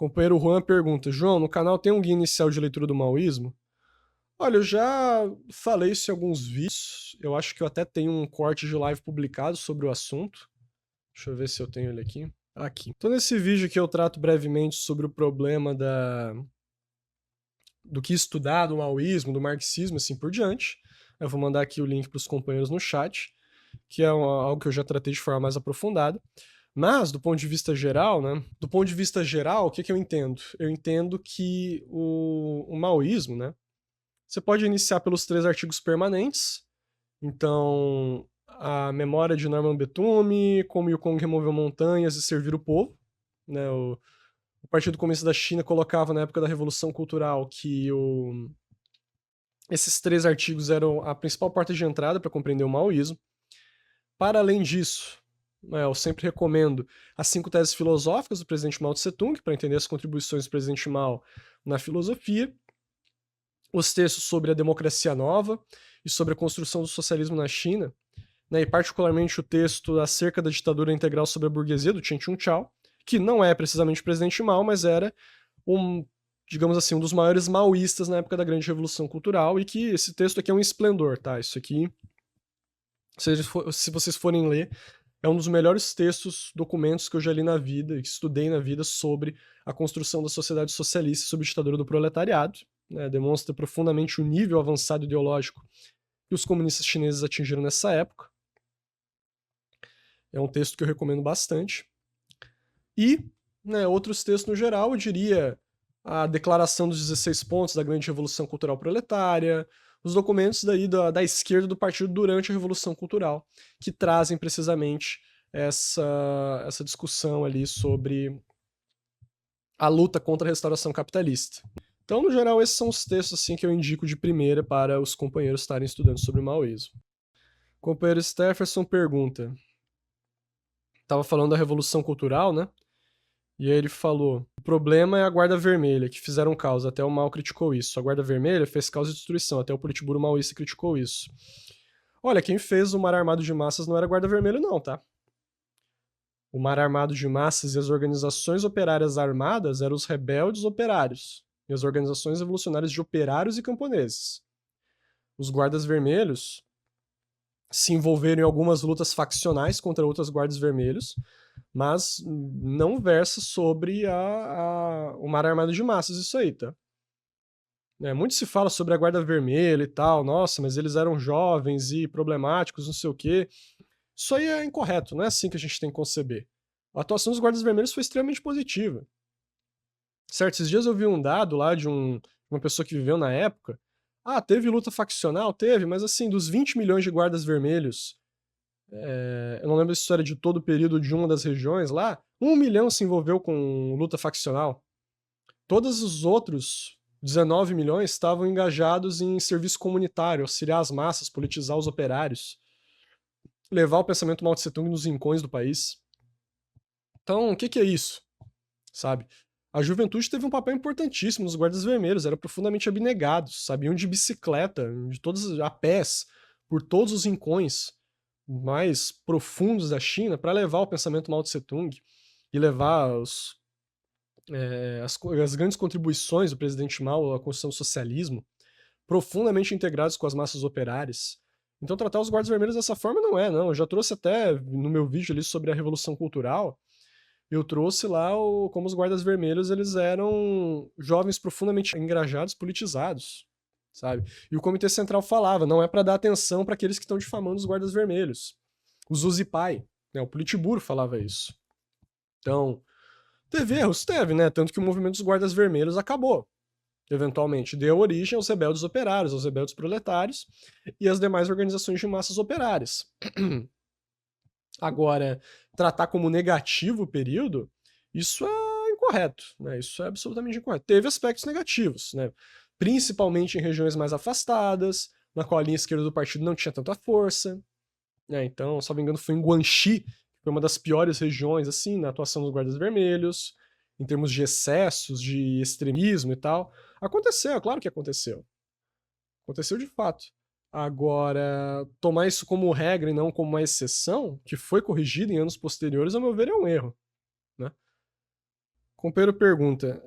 Companheiro Juan pergunta: João, no canal tem um guia inicial de leitura do maoísmo? Olha, eu já falei isso em alguns vídeos. Eu acho que eu até tenho um corte de live publicado sobre o assunto. Deixa eu ver se eu tenho ele aqui. Aqui. Então, nesse vídeo aqui eu trato brevemente sobre o problema do que estudar do maoísmo, do marxismo, assim por diante. Eu vou mandar aqui o link para os companheiros no chat, que é algo que eu já tratei de forma mais aprofundada. Mas, do ponto de vista geral, né? Do ponto de vista geral, o que eu entendo? Eu entendo que o maoísmo, né? Você pode iniciar pelos 3 artigos permanentes. Então, a memória de Norman Betume, como Yukong removeu montanhas e servir o povo. Né? O Partido Comunista da China colocava na época da Revolução Cultural que esses 3 artigos eram a principal porta de entrada para compreender o maoísmo. Para além disso, eu sempre recomendo as 5 teses filosóficas do presidente Mao Tse-tung, para entender as contribuições do presidente Mao na filosofia, os textos sobre a democracia nova e sobre a construção do socialismo na China, né, e particularmente o texto acerca da ditadura integral sobre a burguesia, do Chen Chun-chao, que não é precisamente o presidente Mao, mas era digamos assim, um dos maiores maoístas na época da grande revolução cultural, e que esse texto aqui é um esplendor, tá? Isso aqui, se vocês forem ler, é um dos melhores textos, documentos que eu já li na vida, que estudei na vida sobre a construção da sociedade socialista sob a ditadura do proletariado. Né, demonstra profundamente o nível avançado ideológico que os comunistas chineses atingiram nessa época. É um texto que eu recomendo bastante. E, né, outros textos no geral, eu diria a Declaração dos 16 Pontos da Grande Revolução Cultural Proletária, os documentos daí da esquerda do partido durante a Revolução Cultural, que trazem precisamente essa discussão ali sobre a luta contra a restauração capitalista. Então, no geral, esses são os textos assim, que eu indico de primeira para os companheiros estarem estudando sobre o maoísmo. O companheiro Stefferson pergunta, estava falando da Revolução Cultural, né? E aí ele falou, o problema é a Guarda Vermelha, que fizeram caos, até o Mao criticou isso. A Guarda Vermelha fez caos e destruição, até o Politburo maoísta criticou isso. Olha, quem fez o Mar Armado de Massas não era a Guarda Vermelha não, tá? O Mar Armado de Massas e as organizações operárias armadas eram os rebeldes operários e as organizações revolucionárias de operários e camponeses. Os guardas vermelhos se envolveram em algumas lutas faccionais contra outros guardas vermelhos, mas não versa sobre o Mar Armado de Massas isso aí, tá? Muito se fala sobre a Guarda Vermelha e tal, nossa, mas eles eram jovens e problemáticos, não sei o quê. Isso aí é incorreto, não é assim que a gente tem que conceber. A atuação dos guardas vermelhos foi extremamente positiva. Certo, esses dias eu vi um dado lá de uma pessoa que viveu na época. Ah, teve luta faccional? Teve, mas assim, dos 20 milhões de guardas vermelhos, eu não lembro se isso era de todo o período de uma das regiões lá, 1 milhão se envolveu com luta faccional. Todos os outros 19 milhões estavam engajados em serviço comunitário, auxiliar as massas, politizar os operários, levar o pensamento Mao Tse Tung nos rincões do país. Então, o que é isso? Sabe? A juventude teve um papel importantíssimo nos guardas vermelhos, eram profundamente abnegados, sabiam de bicicleta, de todos a pés, por todos os rincões mais profundos da China para levar o pensamento Mao Tse Tung e levar as grandes contribuições do presidente Mao à construção do socialismo, profundamente integrados com as massas operárias. Então tratar os guardas vermelhos dessa forma não é, não. Eu já trouxe até no meu vídeo ali sobre a Revolução Cultural, eu trouxe lá como os guardas vermelhos eles eram jovens profundamente engajados, politizados, sabe? E o Comitê Central falava, não é para dar atenção para aqueles que estão difamando os guardas vermelhos. O Zuzipai, né, o Politburo falava isso. Então, teve erros? Teve, né? Tanto que o movimento dos guardas vermelhos acabou. Eventualmente, deu origem aos rebeldes operários, aos rebeldes proletários e às demais organizações de massas operárias. Agora, tratar como negativo o período, isso é incorreto, né? Isso é absolutamente incorreto. Teve aspectos negativos, né? Principalmente em regiões mais afastadas, na qual a linha esquerda do partido não tinha tanta força. Né? Então, se não me engano, foi em Guangxi, que foi uma das piores regiões, assim, na atuação dos guardas vermelhos, em termos de excessos, de extremismo e tal. Aconteceu, claro que aconteceu. Aconteceu de fato. Agora, tomar isso como regra e não como uma exceção, que foi corrigida em anos posteriores, ao meu ver, é um erro. Né? Companheiro pergunta,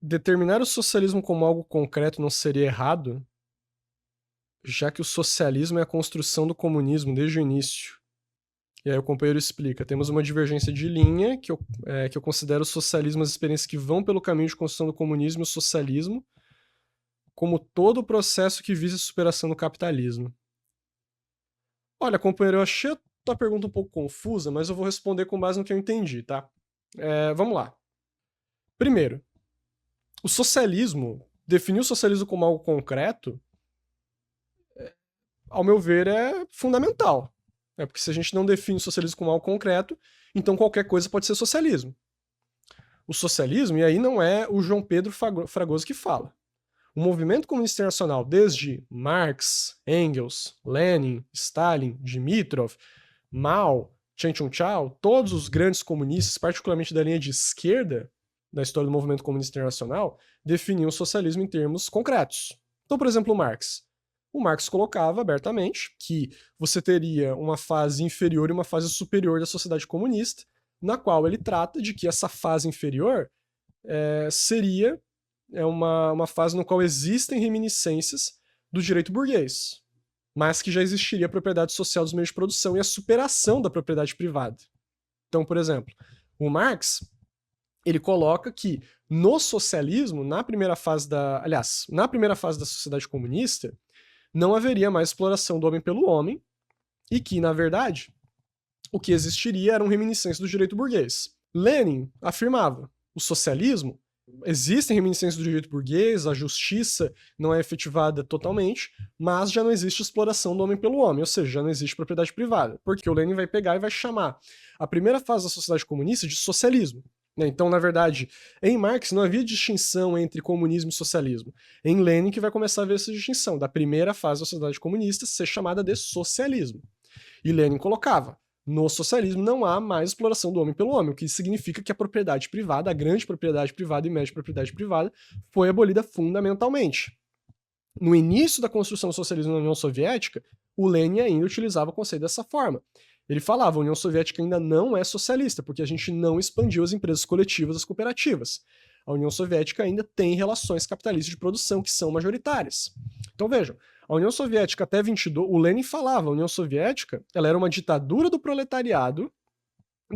determinar o socialismo como algo concreto não seria errado? Já que o socialismo é a construção do comunismo desde o início. E aí o companheiro explica, temos uma divergência de linha, que eu considero o socialismo as experiências que vão pelo caminho de construção do comunismo e o socialismo, como todo o processo que visa a superação do capitalismo. Olha, companheiro, eu achei a tua pergunta um pouco confusa, mas eu vou responder com base no que eu entendi, tá? Vamos lá. Primeiro, o socialismo, definir o socialismo como algo concreto, ao meu ver, é fundamental. Porque se a gente não define o socialismo como algo concreto, então qualquer coisa pode ser socialismo. O socialismo, e aí não é o João Pedro Fragoso que fala. O movimento comunista internacional, desde Marx, Engels, Lenin, Stalin, Dimitrov, Mao, Chen Chao, todos os grandes comunistas, particularmente da linha de esquerda da história do movimento comunista internacional, definiam o socialismo em termos concretos. Então, por exemplo, o Marx colocava abertamente que você teria uma fase inferior e uma fase superior da sociedade comunista, na qual ele trata de que essa fase inferior seria uma fase no qual existem reminiscências do direito burguês, mas que já existiria a propriedade social dos meios de produção e a superação da propriedade privada. Então, por exemplo, o Marx, ele coloca que no socialismo, na primeira fase da sociedade comunista, não haveria mais exploração do homem pelo homem, e que, na verdade, o que existiria eram reminiscências do direito burguês. Lenin afirmava, o socialismo, existem reminiscências do direito burguês, a justiça não é efetivada totalmente, mas já não existe exploração do homem pelo homem, ou seja, já não existe propriedade privada, porque o Lenin vai pegar e vai chamar a primeira fase da sociedade comunista de socialismo. Então, na verdade, em Marx não havia distinção entre comunismo e socialismo. Em Lenin que vai começar a ver essa distinção, da primeira fase da sociedade comunista ser chamada de socialismo. E Lenin colocava, no socialismo não há mais exploração do homem pelo homem, o que significa que a propriedade privada, a grande propriedade privada e média propriedade privada, foi abolida fundamentalmente. No início da construção do socialismo na União Soviética, o Lenin ainda utilizava o conceito dessa forma. Ele falava, a União Soviética ainda não é socialista, porque a gente não expandiu as empresas coletivas, as cooperativas. A União Soviética ainda tem relações capitalistas de produção que são majoritárias. Então vejam, a União Soviética até 22, o Lenin falava, a União Soviética ela era uma ditadura do proletariado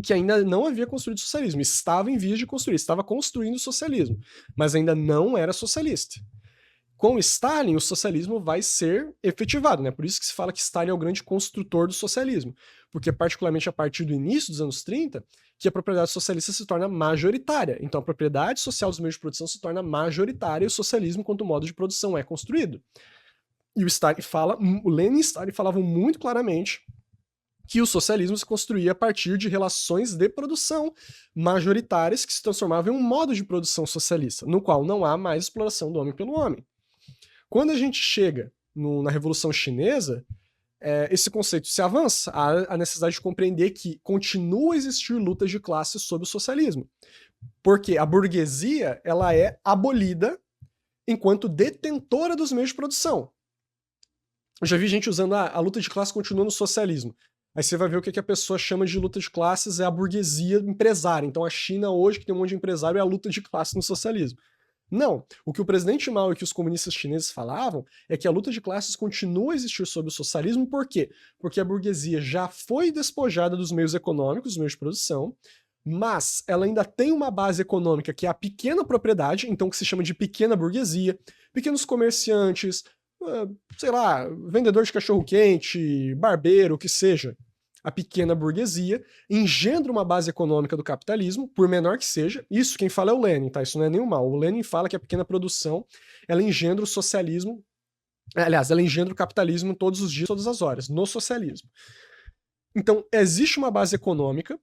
que ainda não havia construído socialismo, estava em vias de construir, estava construindo o socialismo, mas ainda não era socialista. Com Stalin, o socialismo vai ser efetivado, né? Por isso que se fala que Stalin é o grande construtor do socialismo, porque particularmente a partir do início dos anos 30, que a propriedade socialista se torna majoritária. Então a propriedade social dos meios de produção se torna majoritária e o socialismo, enquanto modo de produção, é construído. E o Lenin e Stalin falavam muito claramente que o socialismo se construía a partir de relações de produção majoritárias que se transformavam em um modo de produção socialista, no qual não há mais exploração do homem pelo homem. Quando a gente chega na Revolução Chinesa, esse conceito se avança, há a necessidade de compreender que continua a existir lutas de classe sob o socialismo, porque a burguesia ela é abolida enquanto detentora dos meios de produção. Eu já vi gente usando, a luta de classe continua no socialismo. Aí você vai ver o que a pessoa chama de luta de classes é a burguesia empresária. Então a China hoje, que tem um monte de empresário, é a luta de classe no socialismo. Não, o que o presidente Mao e que os comunistas chineses falavam é que a luta de classes continua a existir sob o socialismo, por quê? Porque a burguesia já foi despojada dos meios econômicos, dos meios de produção, mas ela ainda tem uma base econômica que é a pequena propriedade, então que se chama de pequena burguesia, pequenos comerciantes, sei lá, vendedor de cachorro-quente, barbeiro, o que seja. A pequena burguesia engendra uma base econômica do capitalismo, por menor que seja. Isso quem fala é o Lenin, tá? Isso não é nenhum mal. O Lenin fala que a pequena produção, ela engendra o socialismo, aliás, ela engendra o capitalismo todos os dias, todas as horas, no socialismo. Então, existe uma base econômica,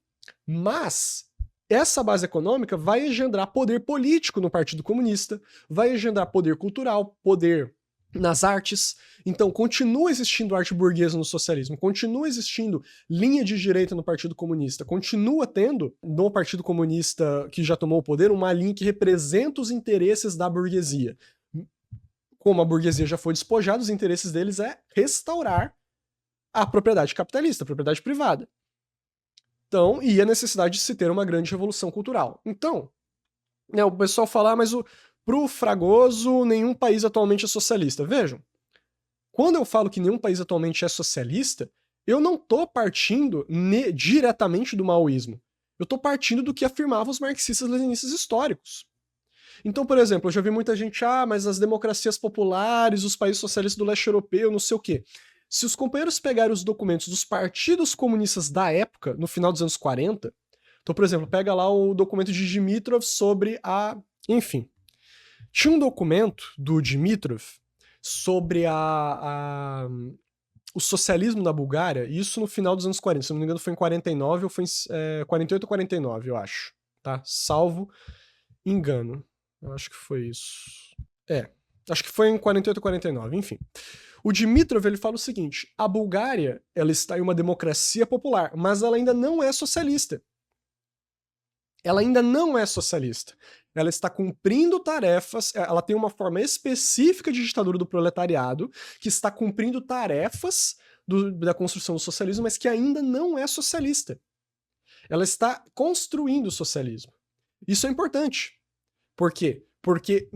mas essa base econômica vai engendrar poder político no Partido Comunista, vai engendrar poder cultural, poder nas artes. Então continua existindo arte burguesa no socialismo, continua existindo linha de direita no Partido Comunista, continua tendo no Partido Comunista que já tomou o poder uma linha que representa os interesses da burguesia. Como a burguesia já foi despojada, os interesses deles é restaurar a propriedade capitalista, a propriedade privada. Então, e a necessidade de se ter uma grande revolução cultural. Então, O pessoal fala, mas pro Fragoso, nenhum país atualmente é socialista. Vejam, quando eu falo que nenhum país atualmente é socialista, eu não tô partindo diretamente do maoísmo. Eu tô partindo do que afirmavam os marxistas-leninistas históricos. Então, por exemplo, eu já vi muita gente, mas as democracias populares, os países socialistas do leste europeu, não sei o quê. Se os companheiros pegarem os documentos dos partidos comunistas da época, no final dos anos 40, então, por exemplo, pega lá o documento de Dimitrov sobre a... Enfim, tinha um documento do Dimitrov sobre o socialismo na Bulgária, e isso no final dos anos 40, se não me engano foi em 49 ou foi em 48 ou 49, eu acho, tá? Salvo engano. Eu acho que foi isso. Acho que foi em 48 ou 49, enfim. O Dimitrov, ele fala o seguinte, a Bulgária, ela está em uma democracia popular, mas ela ainda não é socialista. Ela ainda não é socialista. Ela está cumprindo tarefas, ela tem uma forma específica de ditadura do proletariado, que está cumprindo tarefas da construção do socialismo, mas que ainda não é socialista. Ela está construindo o socialismo. Isso é importante. Por quê? Porque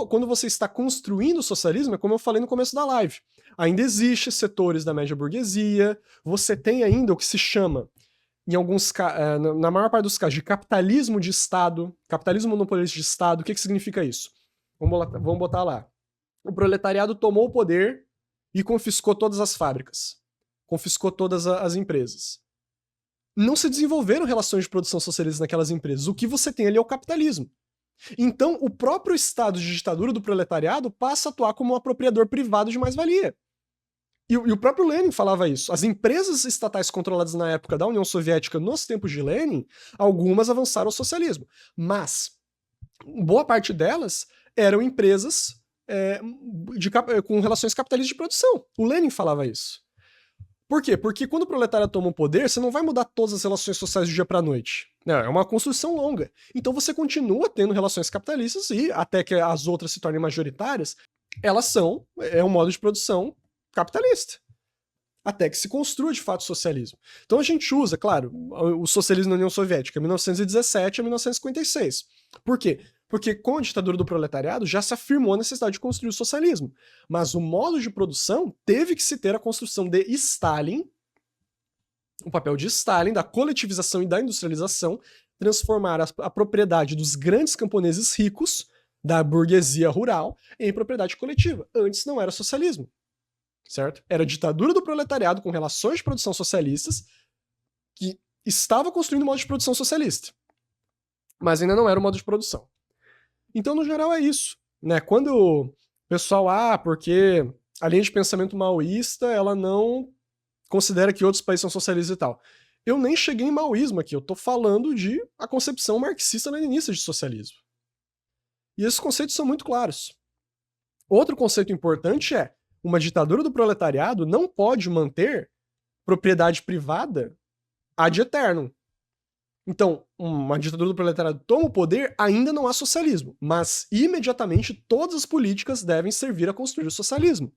quando você está construindo o socialismo, é como eu falei no começo da live, ainda existem setores da média burguesia, você tem ainda o que se chama, na maior parte dos casos, de capitalismo de Estado, capitalismo monopolista de Estado. O que significa isso? Vamos botar lá. O proletariado tomou o poder e confiscou todas as fábricas, confiscou todas as empresas. Não se desenvolveram relações de produção socialistas naquelas empresas. O que você tem ali é o capitalismo. Então, o próprio estado de ditadura do proletariado passa a atuar como um apropriador privado de mais-valia. E o próprio Lenin falava isso. As empresas estatais controladas na época da União Soviética, nos tempos de Lenin, algumas avançaram ao socialismo. Mas, boa parte delas eram empresas com relações capitalistas de produção. O Lenin falava isso. Por quê? Porque quando o proletariado toma o poder, você não vai mudar todas as relações sociais do dia para a noite. É uma construção longa. Então você continua tendo relações capitalistas e, até que as outras se tornem majoritárias, elas é um modo de produção capitalista. Até que se construa de fato o socialismo. Então a gente usa, claro, o socialismo na União Soviética, 1917 a 1956. Por quê? Porque com a ditadura do proletariado já se afirmou a necessidade de construir o socialismo. Mas o modo de produção teve que se ter a construção de Stalin, o papel de Stalin, da coletivização e da industrialização, transformar a propriedade dos grandes camponeses ricos, da burguesia rural, em propriedade coletiva. Antes não era socialismo. Certo? Era a ditadura do proletariado com relações de produção socialistas que estava construindo o modo de produção socialista. Mas ainda não era o modo de produção. Então, no geral, é isso. Né? Quando o pessoal, porque a linha de pensamento maoísta, ela não considera que outros países são socialistas e tal. Eu nem cheguei em maoísmo aqui, eu tô falando de a concepção marxista-leninista de socialismo. E esses conceitos são muito claros. Outro conceito importante é uma ditadura do proletariado não pode manter propriedade privada ad eternum. Então, uma ditadura do proletariado toma o poder, ainda não há socialismo, mas imediatamente todas as políticas devem servir a construir o socialismo.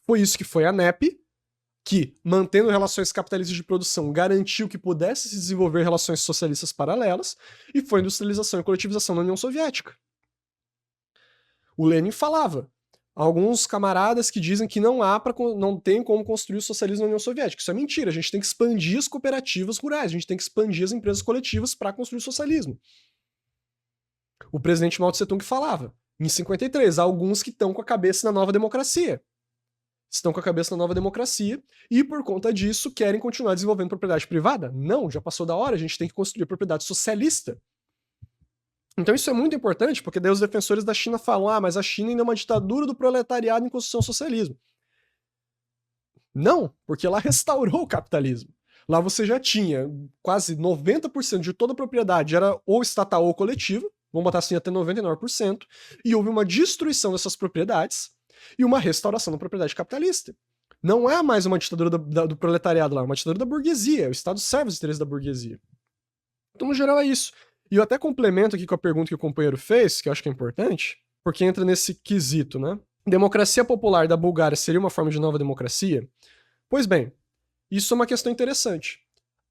Foi isso que foi a NEP, que, mantendo relações capitalistas de produção, garantiu que pudesse se desenvolver relações socialistas paralelas, e foi a industrialização e coletivização na União Soviética. O Lenin falava, alguns camaradas que dizem que não tem como construir o socialismo na União Soviética. Isso é mentira, a gente tem que expandir as cooperativas rurais, a gente tem que expandir as empresas coletivas para construir o socialismo. O presidente Mao Tse Tung falava, em 53, há alguns que estão com a cabeça na nova democracia. Estão com a cabeça na nova democracia e, por conta disso, querem continuar desenvolvendo propriedade privada? Não, já passou da hora, a gente tem que construir propriedade socialista. Então isso é muito importante, porque daí os defensores da China falam, mas a China ainda é uma ditadura do proletariado em construção ao socialismo. Não, porque lá restaurou o capitalismo. Lá você já tinha quase 90% de toda a propriedade era ou estatal ou coletiva, vamos botar assim até 99%, e houve uma destruição dessas propriedades e uma restauração da propriedade capitalista. Não é mais uma ditadura do proletariado lá, é uma ditadura da burguesia, o Estado serve os interesses da burguesia. Então, no geral, é isso. E eu até complemento aqui com a pergunta que o companheiro fez, que eu acho que é importante, porque entra nesse quesito, né? Democracia popular da Bulgária seria uma forma de nova democracia? Pois bem, isso é uma questão interessante.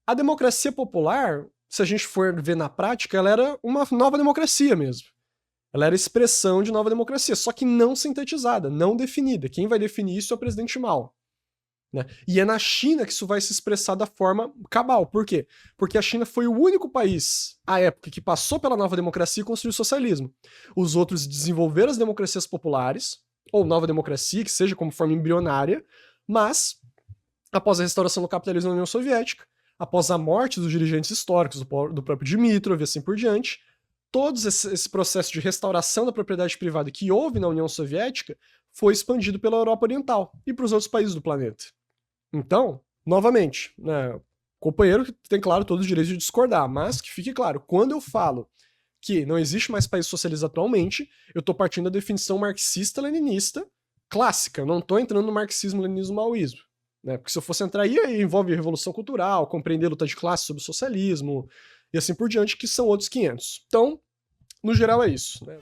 A democracia popular se a gente for ver na prática, ela era uma nova democracia mesmo. Ela era expressão de nova democracia, só que não sintetizada, não definida. Quem vai definir isso é o presidente Mao. Né? E é na China que isso vai se expressar da forma cabal. Por quê? Porque a China foi o único país, à época, que passou pela nova democracia e construiu o socialismo. Os outros desenvolveram as democracias populares, ou nova democracia, que seja como forma embrionária, mas, após a restauração do capitalismo na União Soviética, após a morte dos dirigentes históricos, do próprio Dimitrov e assim por diante, todo esse processo de restauração da propriedade privada que houve na União Soviética foi expandido pela Europa Oriental e para os outros países do planeta. Então, novamente, né, o companheiro tem, claro, todo o direito de discordar, mas que fique claro, quando eu falo que não existe mais país socialista atualmente, eu estou partindo da definição marxista-leninista clássica, eu não estou entrando no marxismo-leninismo-maoísmo. Né? Porque se eu fosse entrar aí, envolve revolução cultural, compreender luta de classe sobre o socialismo, e assim por diante, que são outros 500. Então, no geral é isso. Né?